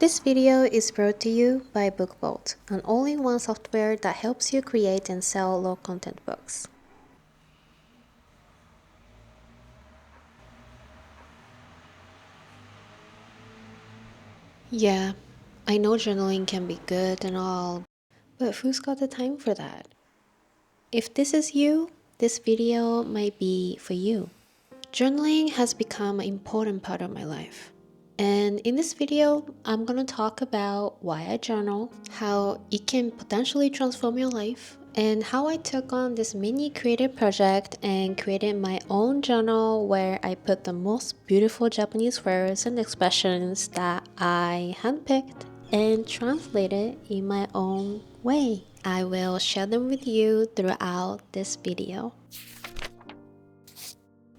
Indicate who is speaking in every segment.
Speaker 1: This video is brought to you by BookVault, an all-in-one software that helps you create and sell low-content books. Yeah, I know journaling can be good and all, but who's got the time for that? If this is you, this video might be for you. Journaling has become an important part of my life. And in this video, I'm going to talk about why I journal, how it can potentially transform your life, and how I took on this mini creative project and created my own journal where I put the most beautiful Japanese words and expressions that I handpicked and translated in my own way. I will share them with you throughout this video.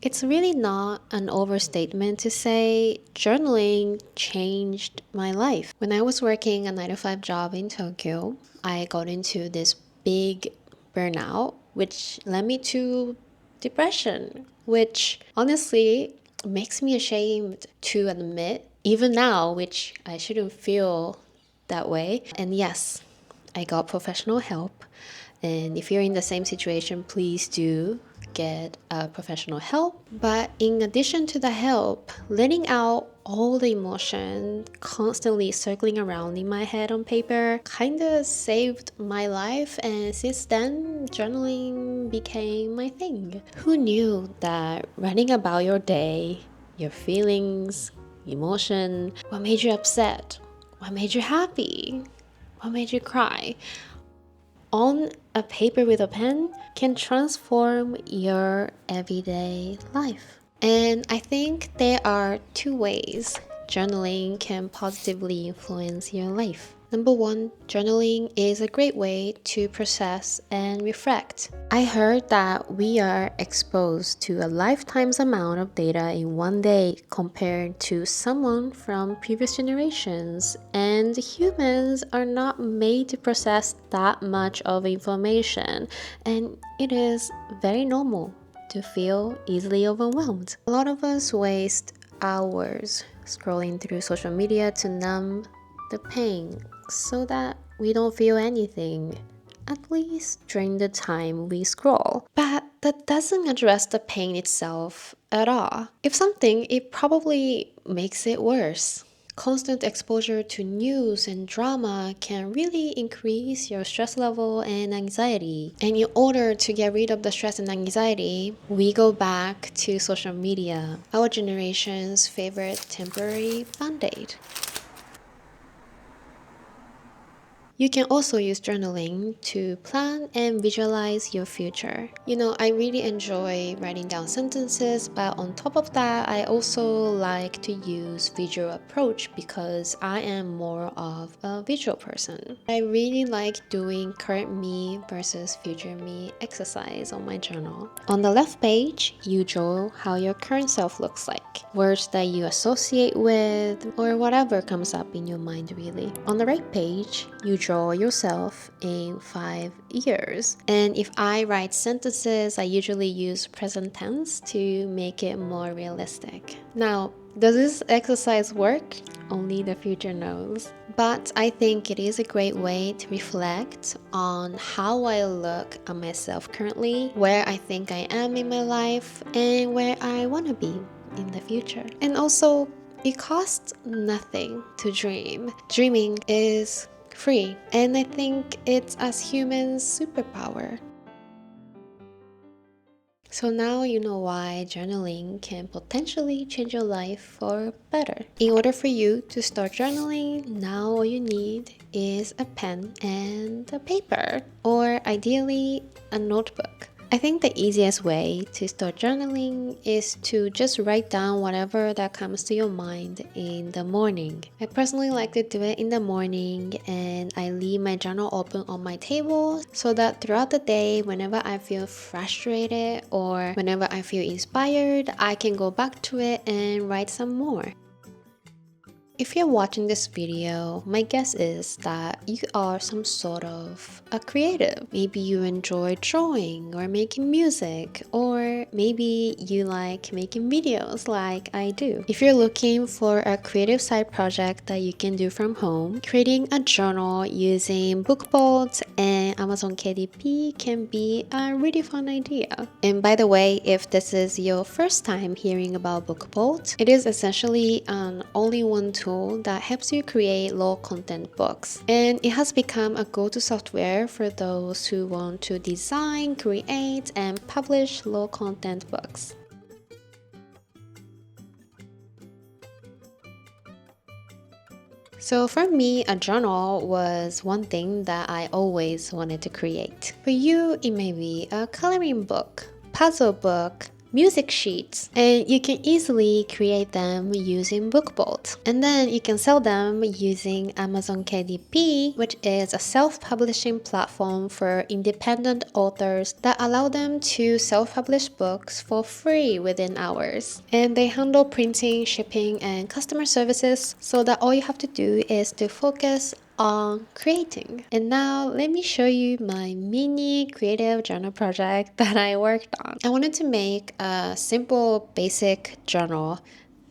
Speaker 1: It's really not an overstatement to say journaling changed my life. When I was working a 9-to-5 job in Tokyo, I got into this big burnout, which led me to depression, which honestly makes me ashamed to admit, even now, which I shouldn't feel that way. And yes, I got professional help. And if you're in the same situation, please do get professional help. But in addition to the help, letting out all the emotion constantly circling around in my head on paper kind of saved my life, and since then journaling became my thing. Who knew that writing about your day, your feelings, emotion, what made you upset, what made you happy, what made you cry, on a paper with a pen can transform your everyday life. And I think there are two ways journaling can positively influence your life. Number one, journaling is a great way to process and reflect. I heard that we are exposed to a lifetime's amount of data in one day compared to someone from previous generations, and humans are not made to process that much of information, and it is very normal to feel easily overwhelmed. A lot of us waste hours scrolling through social media to numb the pain so that we don't feel anything, at least during the time we scroll. But that doesn't address the pain itself at all. If something, it probably makes it worse. Constant exposure to news and drama can really increase your stress level and anxiety. And in order to get rid of the stress and anxiety, we go back to social media, our generation's favorite temporary band-aid. You can also use journaling to plan and visualize your future. I really enjoy writing down sentences, but on top of that, I also like to use visual approach because I am more of a visual person. I really like doing current me versus future me exercise on my journal. On the left page, you draw how your current self looks like, words that you associate with, or whatever comes up in your mind really. On the right page, you draw yourself in 5 years. And if I write sentences, I usually use present tense to make it more realistic. Now, does this exercise work? Only the future knows. But I think it is a great way to reflect on how I look at myself currently, where I think I am in my life, and where I want to be in the future. And also, it costs nothing to dream. Dreaming is free, and I think it's as humans' superpower. So now you know why journaling can potentially change your life for better. In order for you to start journaling, now all you need is a pen and a paper, or ideally a notebook. I think the easiest way to start journaling is to just write down whatever that comes to your mind in the morning. I personally like to do it in the morning, and I leave my journal open on my table so that throughout the day, whenever I feel frustrated or whenever I feel inspired, I can go back to it and write some more. If you're watching this video, my guess is that you are some sort of a creative. Maybe you enjoy drawing or making music, or maybe you like making videos like I do. If you're looking for a creative side project that you can do from home, creating a journal using BookBolt and Amazon KDP can be a really fun idea. And by the way, if this is your first time hearing about BookBolt, it is essentially an all-in-one tool that helps you create low content books. And it has become a go-to software for those who want to design, create, and publish low content books. So for me, a journal was one thing that I always wanted to create. For you, it may be a coloring book, puzzle book, music sheets, and you can easily create them using BookBolt. And then you can sell them using Amazon KDP, which is a self-publishing platform for independent authors that allow them to self-publish books for free within hours. And they handle printing, shipping, and customer services so that all you have to do is to focus on creating. And now let me show you my mini creative journal project that I worked on. I wanted to make a simple basic journal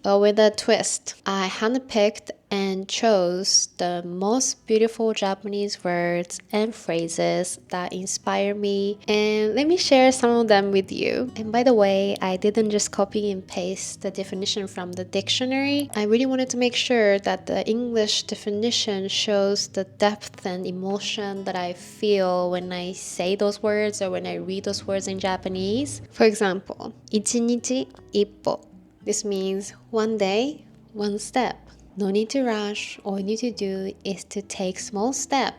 Speaker 1: but with a twist. I handpicked and chose the most beautiful Japanese words and phrases that inspire me, and let me share some of them with you. And by the way, I didn't just copy and paste the definition from the dictionary. I really wanted to make sure that the English definition shows the depth and emotion that I feel when I say those words or when I read those words in Japanese. For example, 一日一歩. This means one day, one step. No need to rush. All you need to do is to take small step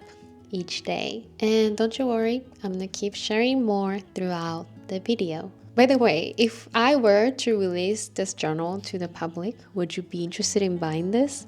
Speaker 1: each day. And don't you worry, I'm gonna keep sharing more throughout the video. By the way, if I were to release this journal to the public, would you be interested in buying this?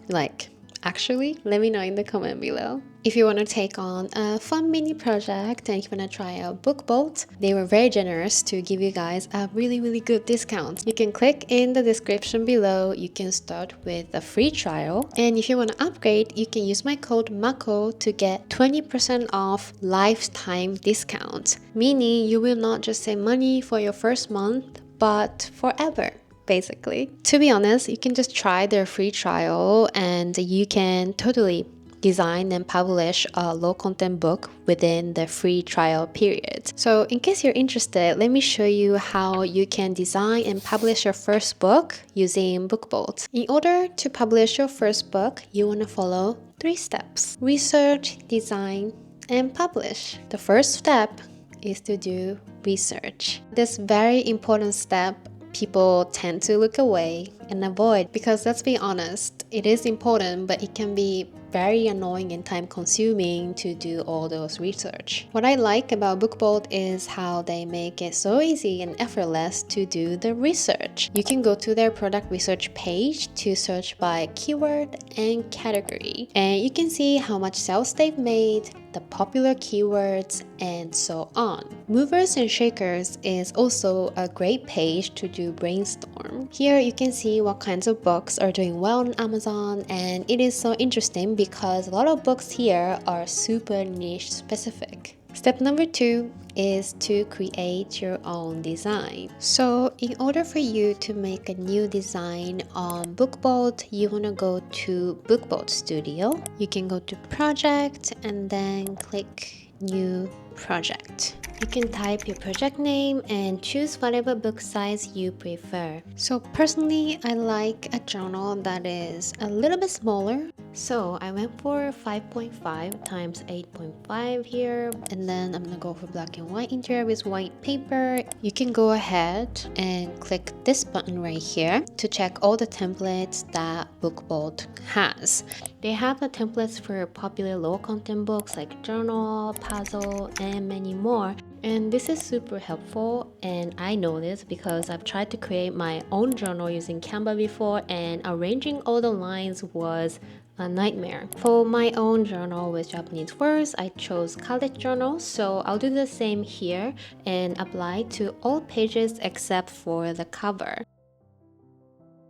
Speaker 1: Actually, let me know in the comment below. If you want to take on a fun mini project and if you want to try out BookBolt, they were very generous to give you guys a really good discount. You can click in the description below. You can start with a free trial. And if you want to upgrade, you can use my code MAKO to get 20% off lifetime discount. Meaning you will not just save money for your first month, but forever. Basically. To be honest, you can just try their free trial and you can totally design and publish a low content book within the free trial period. So in case you're interested, let me show you how you can design and publish your first book using BookBolt. In order to publish your first book, you want to follow 3 steps: research, design, and publish. The first step is to do research. This very important step people tend to look away and avoid because, let's be honest, it is important, but it can be very annoying and time consuming to do all those research. What I like about BookBolt is how they make it so easy and effortless to do the research. You can go to their product research page to search by keyword and category, and you can see how much sales they've made, the popular keywords, and so on. Movers and Shakers is also a great page to do brainstorm. Here you can see what kinds of books are doing well on Amazon, and it is so interesting because a lot of books here are super niche specific. Step number 2 is to create your own design. So in order for you to make a new design on BookBolt, you want to go to BookBolt Studio. You can go to Project and then click New Project. You can type your project name and choose whatever book size you prefer. So personally, I like a journal that is a little bit smaller. So I went for 5.5 times 8.5 here, and then I'm gonna go for black and white interior with white paper. You can go ahead and click this button right here to check all the templates that BookBolt has. They have the templates for popular low content books like journal, puzzle, and many more. And this is super helpful, and I know this because I've tried to create my own journal using Canva before, and arranging all the lines was a nightmare. For my own journal with Japanese words, I chose college journal, so I'll do the same here and apply to all pages except for the cover.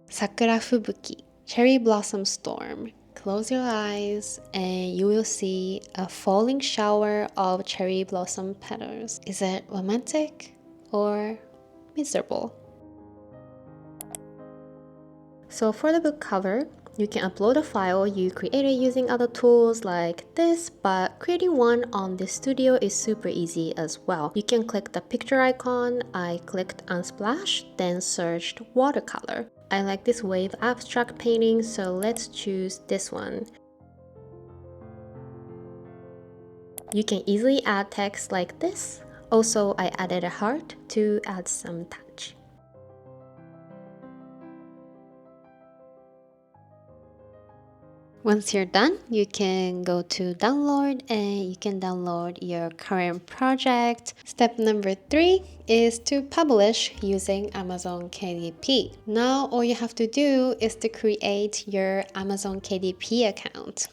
Speaker 1: Sakura Fubuki. Cherry blossom storm. Close your eyes and you will see a falling shower of cherry blossom petals. Is it romantic or miserable? So for the book cover, you can upload a file you created using other tools like this, but creating one on this studio is super easy as well. You can click the picture icon. I clicked Unsplash, then searched watercolor. I like this wave abstract painting, so let's choose this one. You can easily add text like this. Also, I added a heart to add some touch. Once you're done, you can go to download and you can download your current project. Step number 3 is to publish using Amazon KDP. Now all you have to do is to create your Amazon KDP account.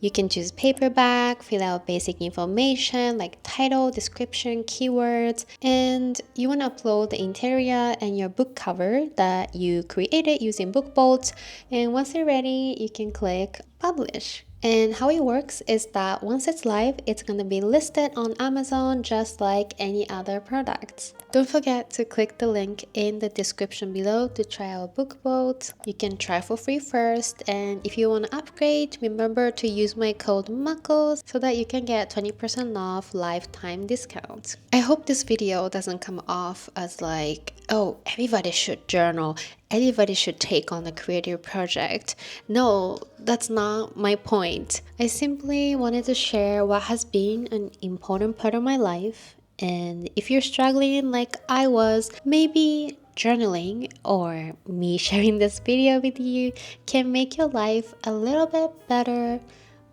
Speaker 1: You can choose paperback, fill out basic information like title, description, keywords, and you want to upload the interior and your book cover that you created using BookBolt. And once you're ready, you can click publish. And how it works is that once it's live, it's going to be listed on Amazon just like any other products. Don't forget to click the link in the description below to try out BookBolt. You can try for free first, and if you want to upgrade, remember to use my code MUCKLES so that you can get 20% off lifetime discount. I hope this video doesn't come off as like, oh, everybody should journal, everybody should take on a creative project. No, that's not my point. I simply wanted to share what has been an important part of my life. And if you're struggling like I was, maybe journaling or me sharing this video with you can make your life a little bit better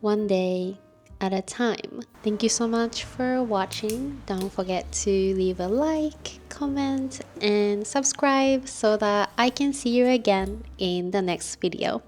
Speaker 1: one day at a time. Thank you so much for watching. Don't forget to leave a like, comment, and subscribe so that I can see you again in the next video.